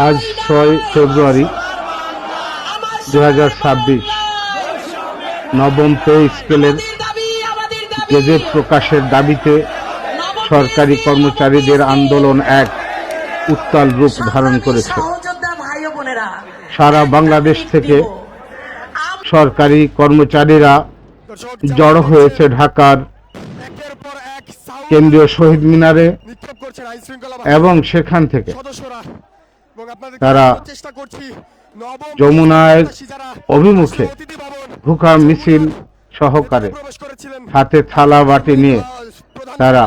আজ ৬ ফেব্রুয়ারি ২০২৬ নবম পে স্কেলের গেজেট প্রকাশের দাবিতে সরকারি কর্মচারীদের আন্দোলন এক উত্তাল রূপ ধারণ করেছে। সারা বাংলাদেশ থেকে সরকারি কর্মচারীরা জড়ো হয়েছে ঢাকার কেন্দ্রীয় শহীদ মিনারে এবং সেখান থেকে তারা যমুনার অভিমুখে ভুকা মিছিল সহকারে হাতে থালা বাটি নিয়ে তারা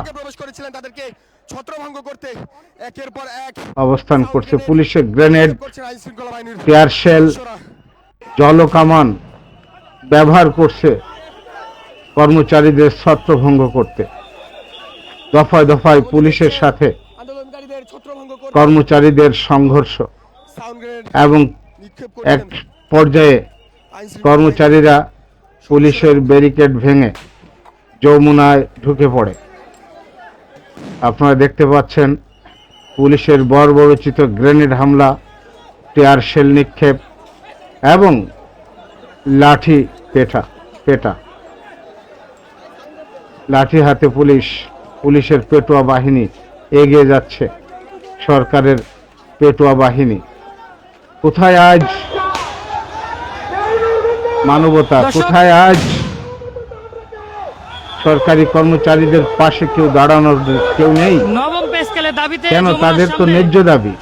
অবস্থান করছে। পুলিশের গ্রেনেড, টিয়ার শেল, জলকামান ব্যবহার করছে কর্মচারীদের ছত্রভঙ্গ করতে। দফায় দফায় পুলিশের সাথে কর্মচারীদের সংঘর্ষ এবং এক পর্যায়ে কর্মচারীরা পুলিশের ব্যারিকেড ভেঙে যমুনায় ঢুকে পড়ে। আপনারা দেখতে পাচ্ছেন পুলিশের বর্বরোচিত গ্রেনেড হামলা, টিয়ার শেল নিক্ষেপ এবং লাঠি পেটা। লাঠি হাতে পুলিশের পেটোয়া বাহিনী এগিয়ে যাচ্ছে। সরকারের পেটোয়া বাহিনী। কোথায় আজ মানবতা? কোথায় আজ সরকারি কর্মচারীদের পাশে কেউ দাঁড়ানোর কেউ নেই? কেন? তাদের তো ন্যায্য দাবি,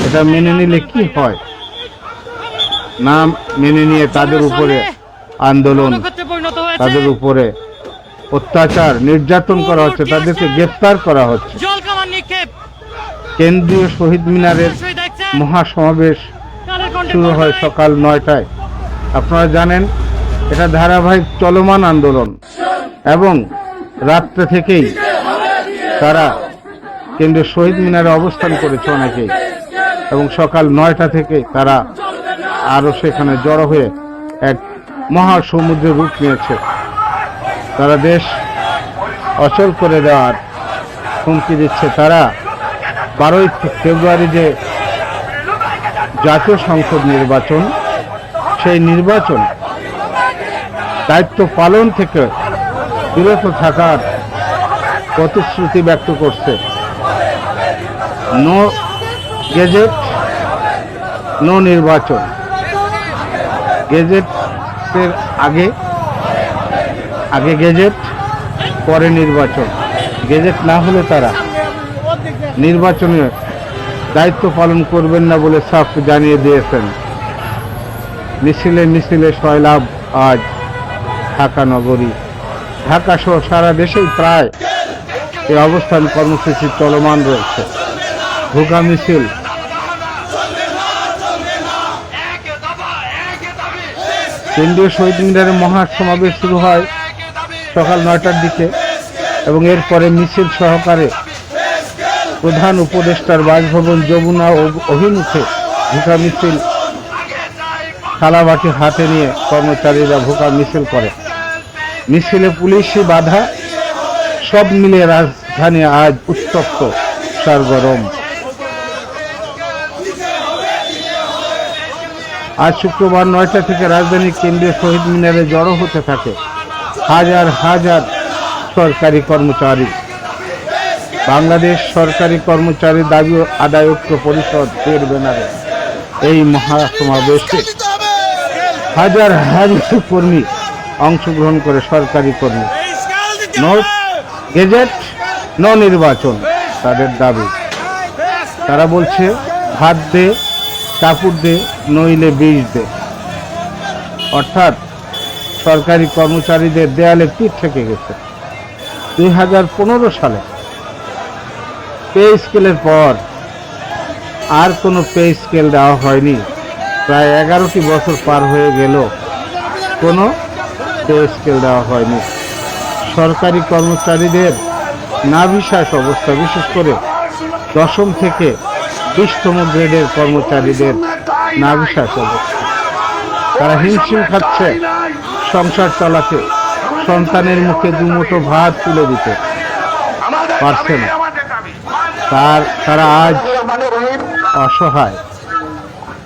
এটা মেনে নিলে কি হয়? না মেনে নিয়ে তাদের উপরে আন্দোলন, তাদের উপরে অত্যাচার, নির্যাতন করা হচ্ছে, তাদেরকে গ্রেফতার করা হচ্ছে। কেন্দ্রীয় শহীদ মিনারের মহাসমাবেশ শুরু হয় সকাল ৯টায়। আপনারা জানেন এটা ধারাবাহিক চলমান আন্দোলন এবং রাত্রে থেকেই তারা কেন্দ্রীয় শহীদ মিনারে অবস্থান করেছে অনেকেই, এবং সকাল ৯টা থেকে তারা আরো সেখানে জড়ো হয়ে এক মহাসমুদ্রের রূপ নিয়েছে। তারা দেশ অচল করে দেওয়ার হুমকি দিচ্ছে। তারা 12 ফেব্রুয়ারি যে জাতীয় সংসদ নির্বাচন, সেই নির্বাচন দায়িত্ব পালন থেকে বিরত থাকার প্রতিশ্রুতি ব্যক্ত করছে। নো গেজেট, নো নির্বাচন। গেজেটের আগে গেজেট, পরে নির্বাচন। গেজেট না হলে তারা নির্বাচনে দায়িত্ব পালন করবেন না বলে সাফ জানিয়ে দিয়েছেন। মিছিলে সয়লাভ আজ ঢাকা নগরী, ঢাকা সহ সারা দেশেই প্রায় এই অবস্থান কর্মসূচি চলমান রয়েছে। ভুকা মিছিল, কেন্দ্রীয় শহীদ মিনারে মহাসমাবেশ শুরু হয় সকাল ৯টার দিকে এবং এরপরে মিছিল সহকারে প্রধান উপদেষ্টার বাসভবন যমুনা অভিমুখে ভুকা মিছিল, থালাবাটি হাতে নিয়ে কর্মচারীরা ভুকা মিছিল করে। মিছিলে পুলিশি বাধা, সব মিলে রাজধানী আজ উত্তপ্ত, সরগরম। আজ শুক্রবার ৯টা থেকে রাজধানীর কেন্দ্রীয় শহীদ মিনারে জড়ো হতে থাকে হাজার হাজার সরকারি কর্মচারী। বাংলাদেশ সরকারি কর্মচারী দাবি আদায় ঐক্য পরিষদ এর ব্যানারে এই মহাসমাবেশে হাজার হাজার কর্মী অংশগ্রহণ করে। সরকারি কর্মী, নো গেজেট, নো নির্বাচন তাদের দাবি। তারা বলছে ভাত দে, কাপড় দে, নইলে বিষ দে। অর্থাৎ সরকারি কর্মচারীদের দেয়ালে পিঠ থেকে গেছে। ২০১৫ সালে পে স্কেলের পর আর কোনো পে স্কেল দেওয়া হয়নি। প্রায় 11টি বছর পার হয়ে গেল, কোনো পে স্কেল দেওয়া হয়নি। সরকারি কর্মচারীদের নাভিশ্বাস অবস্থা, বিশেষ করে ১০ম থেকে 20তম গ্রেডের কর্মচারীদের নাভিশ্বাস অবস্থা। তারা হিমশিম খাচ্ছে সংসার চালাতে, সন্তানের মুখে দুমুঠো ভাত তুলে দিতে পারছে না। তারা আজ অসহায়।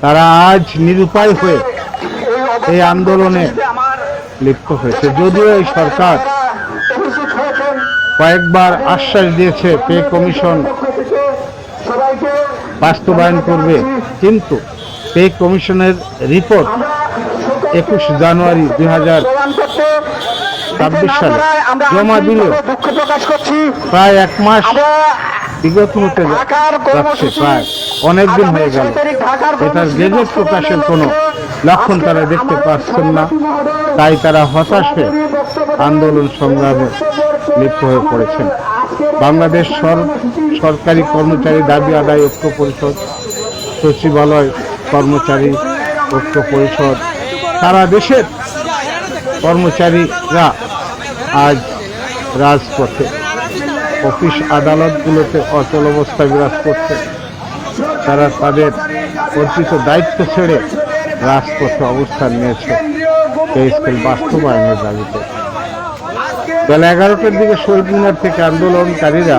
তারা আজ নিরুপায় হয়ে এই আন্দোলনে লিপ্ত হয়েছে। যদিও এই সরকার কয়েকবার আশ্বাস দিয়েছে পে কমিশন বাস্তবায়ন করবে, কিন্তু পে কমিশনের রিপোর্ট 21 জানুয়ারি 2026 সালে জমা দিলেও প্রায় 1 মাস বিগত হতে যাচ্ছে, প্রায় অনেকদিন হয়ে গেল। এটার গেজেট প্রকাশের কোনো লক্ষণ তারা দেখতে পাচ্ছেন না, তাই তারা হতাশ হয়ে আন্দোলন সংগ্রামে লিপ্ত হয়ে পড়েছেন। বাংলাদেশ সরকারি কর্মচারী দাবি আদায় ঐক্য পরিষদ, সচিবালয় কর্মচারী ঐক্য পরিষদ, সারা দেশের কর্মচারীরা আজ রাজপথে। অফিস আদালতগুলোতে অচল অবস্থা বিরাজ করছে। তারা তাদের অর্পিত দায়িত্ব ছেড়ে রাজপথে অবস্থান নিয়েছে পে স্কেল বাস্তবায়নের দাবিতে। বেলা 11টার দিকে শহীদ মিনার থেকে আন্দোলনকারীরা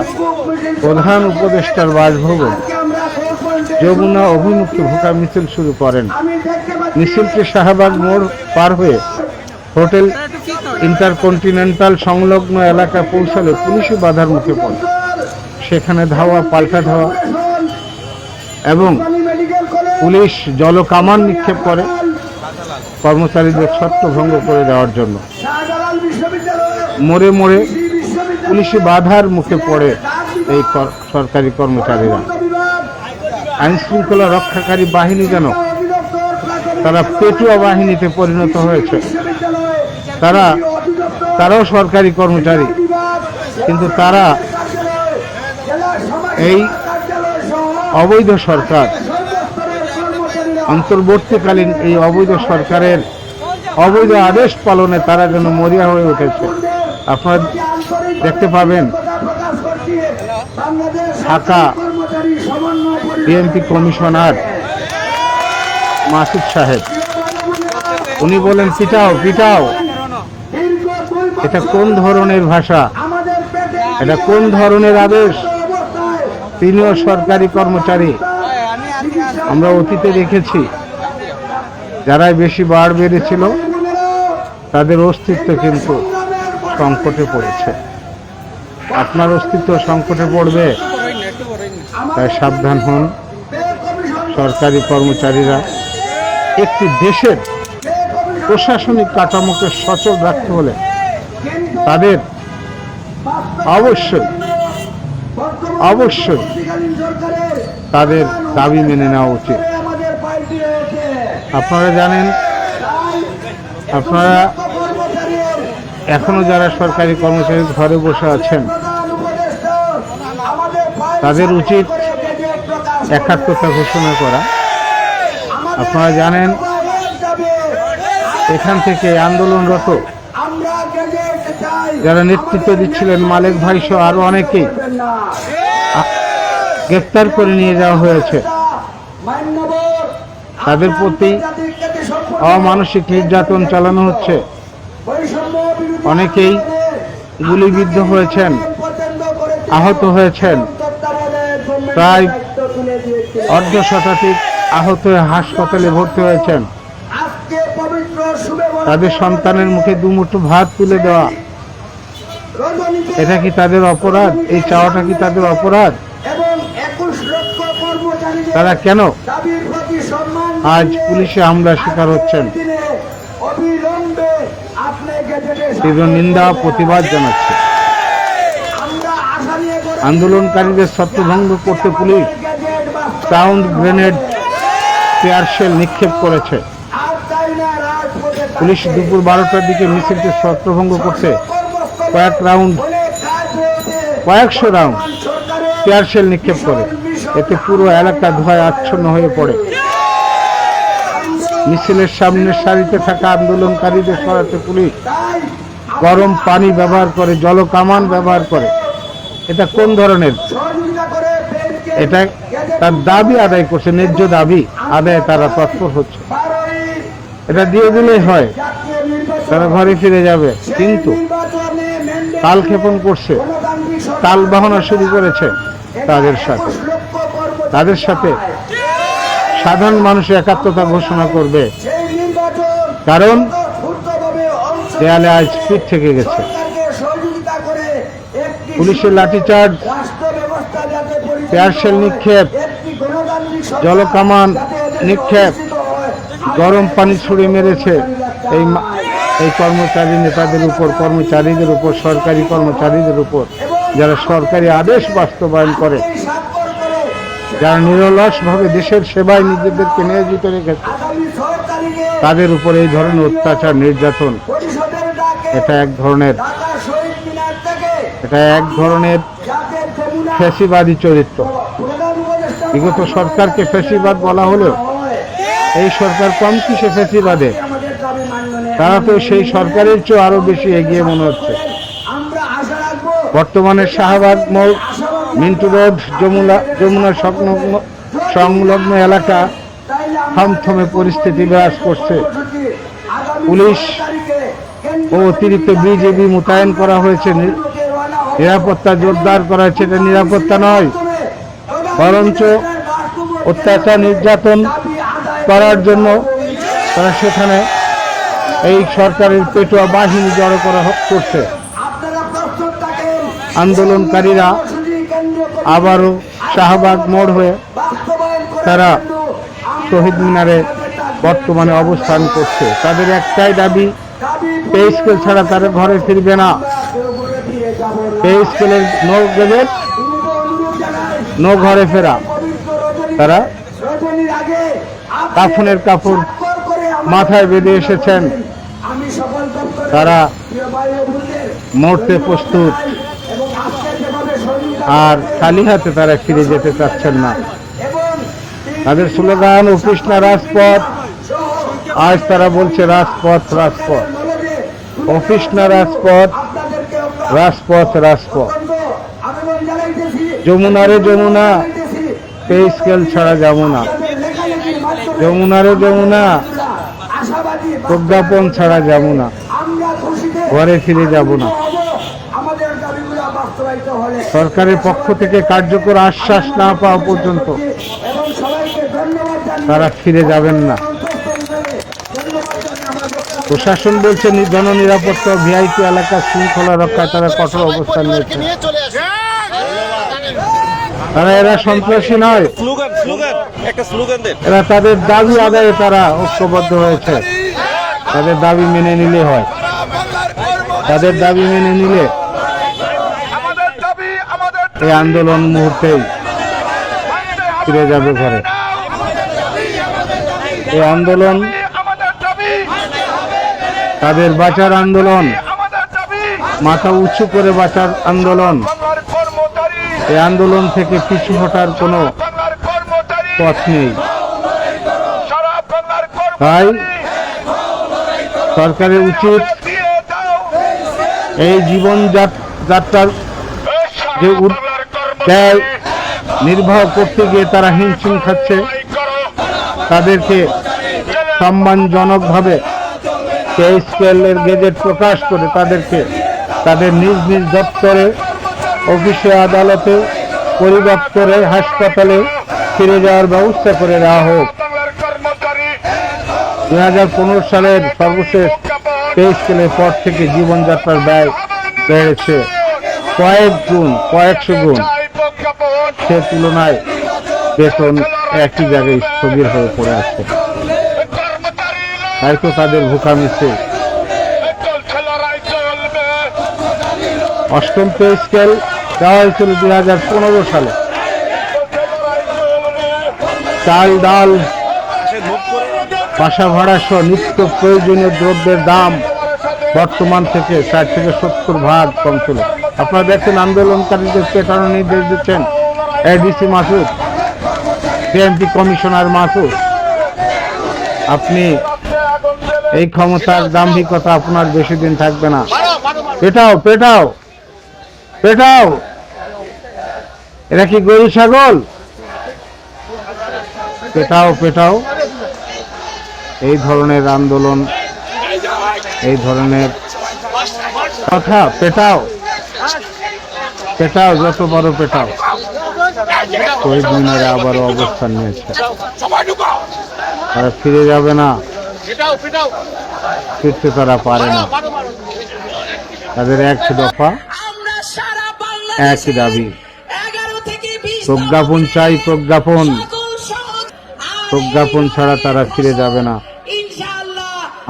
প্রধান উপদেষ্টার বাসভবন যমুনা অভিমুখে ভোকা মিছিল শুরু করেন। মিছিলটি শাহবাগ মোড় পার হয়ে হোটেল ইন্টারকন্টিনেন্টাল সংলগ্ন এলাকায় পৌঁছালে পুলিশি বাধার মুখে পড়ে। সেখানে ধাওয়া, পাল্টা ধাওয়া এবং পুলিশ জলকামান নিক্ষেপ করে কর্মচারীদের ছত্রভঙ্গ করে দেওয়ার জন্য। মোড়ে মোড়ে পুলিশি বাধার মুখে পড়ে এই সরকারি কর্মচারীরা। আইন শৃঙ্খলা রক্ষাকারী বাহিনী যেন তারা পেটুয়া বাহিনীতে পরিণত হয়েছে। তারাও সরকারি কর্মচারী, কিন্তু তারা এই অবৈধ সরকার, অন্তর্বর্তীকালীন এই অবৈধ সরকারের অবৈধ আদেশ পালনে তারা যেন মরিয়া হয়ে উঠেছে। আপনারা দেখতে পাবেন ঢাকা বিএনপি কমিশনার মাসুদ সাহেব, উনি বলেন পিটাও পিটাও। এটা কোন ধরনের ভাষা? এটা কোন ধরনের আদেশ? তিনিও সরকারি কর্মচারী। আমরা অতীতে দেখেছি যারাই বেশি বাড় বেড়েছিল তাদের অস্তিত্ব কিন্তু সংকটে পড়েছে। আপনার অস্তিত্ব সংকটে পড়বে, তাই সাবধান হন। সরকারি কর্মচারীরা একটি দেশের প্রশাসনিক কাঠামোকে সচল রাখতে হলে তাদের অবশ্যই তাদের দাবি মেনে নেওয়া উচিত। আপনারা জানেন, আপনারা এখনো যারা সরকারি কর্মচারী ঘরে বসে আছেন তাদের উচিত একাত্মতা ঘোষণা করা। আপনারা জানেন এখান থেকে আন্দোলনরত যারা নেতৃত্ব দিচ্ছিলেন মালেক ভাই সহ আরো অনেকেই গ্রেফতার করে নিয়ে যাওয়া হয়েছে। তাদের প্রতি অমানসিক নির্যাতন চালানো হচ্ছে। অনেকেই গুলিবিদ্ধ হয়েছেন, আহত হয়েছেন। প্রায় অর্ধশতাধিক আহত হয়ে হাসপাতালে ভর্তি হয়েছেন। তাদের সন্তানের মুখে দুমুঠো ভাত তুলে দেওয়া, এটা কি তাদের অপরাধ? এই চাওয়াটা কি তাদের অপরাধ? তারা কেন আজ পুলিশে হামলার শিকার হচ্ছেন? তীব্র নিন্দা, প্রতিবাদ জানাচ্ছে। আন্দোলনকারীদের ছত্রভঙ্গ করতে police sound grenade, tear shell নিক্ষেপ করেছে। পুলিশ দুপুর 12টার দিকে মিছিলটি ছত্রভঙ্গ করতে কয়েকশো রাউন্ড টিয়ার শেল নিক্ষেপ করে। এতে পুরো এলাকা ধোঁয়ায় আচ্ছন্ন হয়ে পড়ে। মিছিলের সামনের সারিতে থাকা আন্দোলনকারীদের সরাতে পুলিশ গরম পানি ব্যবহার করে, জলকামান ব্যবহার করে। এটা কোন ধরনের? এটা তার দাবি আদায় করছে, ন্যায্য দাবি আদায় তারা তৎপর হচ্ছে। এটা দিয়ে দিলেই হয়, তারা ঘরে ফিরে যাবে। কিন্তু কালক্ষেপণ করছে, তাল বাহনা শুরু করেছে তাদের সাথে সাধারণ মানুষ একাত্মতা ঘোষণা করবে, কারণ দেয়ালে আজ পিঠ থেকে গেছে। পুলিশের লাঠিচার্জ, পেয়ারশেল নিক্ষেপ, জলকামান নিক্ষেপ, গরম পানি ছুড়ে মেরেছে এই কর্মচারী নেতাদের উপর, কর্মচারীদের উপর, সরকারি কর্মচারীদের উপর, যারা সরকারি আদেশ বাস্তবায়ন করে, যারা নিরলসভাবে দেশের সেবায় নিজেদেরকে নিয়োজিত রেখেছে, তাদের উপর এই ধরনের অত্যাচার, নির্যাতন, এটা এক ধরনের ফ্যাসিবাদী চরিত্র। বিগত সরকারকে ফ্যাসিবাদ বলা হলেও এই সরকার কম কিসে ফ্যাসিবাদে, তারা তো সেই সরকারের চেয়ে আরো বেশি এগিয়ে মনে হচ্ছে। বর্তমানে শাহবাগ মোড়, মিন্টু রোড, যমুনা সংলগ্ন এলাকা থমথমে পরিস্থিতি বিরাজ করছে। পুলিশ ও অতিরিক্ত বিজিবি মোতায়েন করা হয়েছে, নিরাপত্তা জোরদার করা হয়েছে। এটা নিরাপত্তা নয়, বরঞ্চ অত্যাচার, নির্যাতন করার জন্য তারা সেখানে এই সরকারের পেটোয়া বাহিনী জড়ো করছে। আন্দোলনকারীরা আবারও শাহবাগ মোড় হয়ে তারা শহীদ মিনারে বর্তমানে অবস্থান করছে। তাদের একটাই দাবি, পে স্কেল ছাড়া তারা ঘরে ফিরবে না। পে স্কেলের নো গেজেট, নো ঘরে ফেরা। তারা কাফনের কাপড় মাথায় বেঁধে এসেছেন, তারা মরতে প্রস্তুত, আর খালি হাতে তারা ফিরে যেতে চাচ্ছেন না। তাদের স্লোগান অফিস না রাজপথ। আজ তারা বলছে রাজপথ, রাজপথ, অফিস না রাজপথ, রাজপথ, রাজপথ। যমুনা রে যমুনা, পে স্কেল ছাড়া যাবো না। যমুনা রে যমুনা, প্রজ্ঞাপন ছাড়া যাবো না, ঘরে ফিরে যাব না। সরকারের পক্ষ থেকে কার্যকর আশ্বাস না পাওয়া পর্যন্ত তারা ফিরে যাবেন না। প্রশাসন বলছে জননিরাপত্তা, ভিআইপি এলাকা শৃঙ্খলা রক্ষায় তারা কঠোর অবস্থান নিয়েছে। এরা সন্ত্রাসী নয়, এরা তাদের দাবি আদায়ে তারা ঐক্যবদ্ধ হয়েছে। তাদের দাবি মেনে নিলে হয়, তাদের দাবি মেনে নিলে এই আন্দোলন মুহূর্তেই ফিরে যাবে ঘরে। এই আন্দোলন তাদের বাঁচার আন্দোলন, মাথা উঁচু করে বাঁচার আন্দোলন। এই আন্দোলন থেকে পিছু হটার কোনো পথ নেই। তাই সরকারের উচিত এই জীবন যাত্রার যে ব্যয় নির্বাহ করতে গিয়ে তারা হিমশিম খাচ্ছে, তাদেরকে সম্মানজনকভাবে পে স্কেলের গেজেট প্রকাশ করে তাদেরকে তাদের নিজ নিজ দপ্তরে, অফিসে, আদালতে, পরিদপ্তরে, হাসপাতালে ফিরে যাওয়ার ব্যবস্থা করে দেওয়া হোক। 2015 সালের সর্বশেষ পে স্কেলের পর থেকে জীবনযাত্রার ব্যয় বেড়েছে কয়েকশো গুণ। সে তুলনায় বেতন একই জায়গায় স্থবির হয়ে পড়ে আছে। তাই তো তাদের ভুকা মিছে। অষ্টম পে স্কেল দেওয়া হয়েছিল 2015 সালে। চাল, ডাল, বাসা ভাড়া সহ নিত্য প্রয়োজনীয় দ্রব্যের দাম বর্তমান থেকে 60 থেকে 70% কম ছিল। আপনারা দেখছেন আন্দোলনকারীদের পেটানোর নির্দেশ দিচ্ছেন ADC Masud, CMP commissioner Masud. আপনি এই ক্ষমতার দাম্ভিকতা আপনার বেশি দিন থাকবে না। পেটাও, পেটাও, পেটাও। এরা কি গরু ছাগল? পেটাও, পেটাও। এই ধরনের আন্দোলন, এই ধরনের কথা পেটাও, পেটাও, যত বড় পেটাও। শহীদ মিনারে আবারও অবস্থান নিয়েছে। তারা ফিরে যাবে না, ফিরতে তারা পারে না। তাদের এক দফা, একই দাবি, প্রজ্ঞাপন চাই, প্রজ্ঞাপন। প্রজ্ঞাপন ছাড়া তারা ফিরে যাবে না।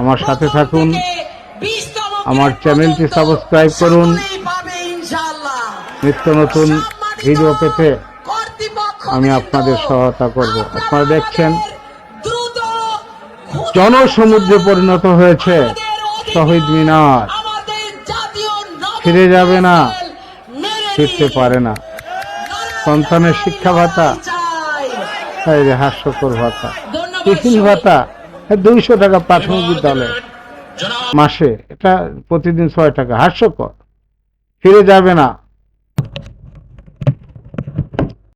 আমার সাথে থাকুন, আমার চ্যানেলটি সাবস্ক্রাইব করুন। নিত্য নতুন ভিডিও পেতে আমি আপনাদের সহায়তা করব। আপনারা দেখছেন জনসমুদ্রে পরিণত হয়েছে শহীদ মিনার। ফিরে যাবে না, ফিরতে পারে না। সন্তানের শিক্ষা ভাতা, হাস্যকর ভাতা, টিফিন ভাতা 200 টাকা প্রাথমিক বিদ্যালয়ে মাসে, এটা প্রতিদিন 6 টাকা, হাস্যকর। ফিরে যাবে না।